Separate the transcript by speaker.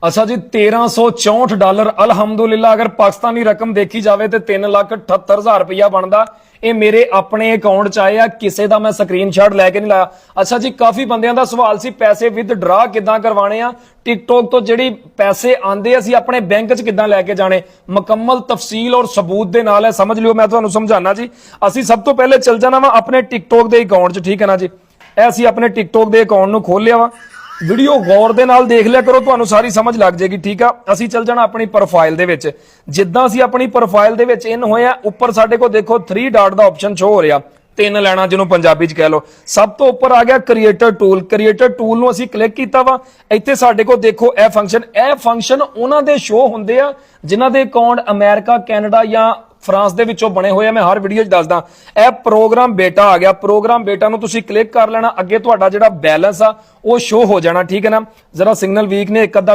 Speaker 1: अच्छा जी $1364 अलहमदुलिल्लाह। अगर पाकिस्तानी रकम देखी जाए तो 3,78,000 रुपया बनता। ये मेरे अपने अकाउंट च आए आ, किसी का मैं स्क्रीनशॉट लैके नहीं लाया। अच्छा जी, काफी बंदियां दा सवाल सी पैसे विदड्रा किदां करवाने आ, टिकटॉक तो ਜਿਹੜੀ पैसे आंदे ਅਸੀਂ ਆਪਣੇ बैंक च किदां लैके जाने, मुकम्मल तफसील और सबूत ਦੇ ਨਾਲ है। समझ लियो, मैं ਤੁਹਾਨੂੰ समझाना जी। ਅਸੀਂ सब तो पहले चल जाना वा अपने टिकटॉक ਦੇ अकाउंट च, ठीक है ना जी। ਇਹ ਅਸੀਂ ਆਪਣੇ टिकटॉक ਦੇ अकाउंट ਨੂੰ ਖੋਲ ਲਿਆ ਵਾ। वीडियो गौर दे नाल देख लिया करो, ਤੁਹਾਨੂੰ सारी समझ लग जाएगी, ठीक है। ਅਸੀਂ चल जाना अपनी प्रोफाइल दे विच। जिद्दां ਅਸੀਂ अपनी प्रोफाइल दे विच इन होए आ, उपर साडे को देखो 3 डॉट दा ऑप्शन शो हो रहा, 3 लैना जिन्हों पंजाबी च कह लो। सब तो उपर आ गया क्रिएटर टूल। क्रिएटर टूल नूं ਅਸੀਂ क्लिक कीता वा। ਇੱਥੇ ਸਾਡੇ को देखो ਇਹ फंक्शन ਉਹਨਾਂ ਦੇ शो ਹੁੰਦੇ ਆ ਜਿਨ੍ਹਾਂ ਦੇ अकाउंट अमेरिका, कैनेडा ਜਾਂ फ्रांस ਦੇ ਵਿੱਚੋਂ बने हुए। मैं हर वीडियो च दसदा। ਇਹ प्रोग्राम बेटा आ गया। प्रोग्राम बेटा ਨੂੰ ਤੁਸੀਂ क्लिक कर लेना, ਅੱਗੇ ਤੁਹਾਡਾ ਜਿਹੜਾ बैलेंस आ वो शो हो जाना, ठीक है ना। जरा सिग्नल वीक ने एक अद्धा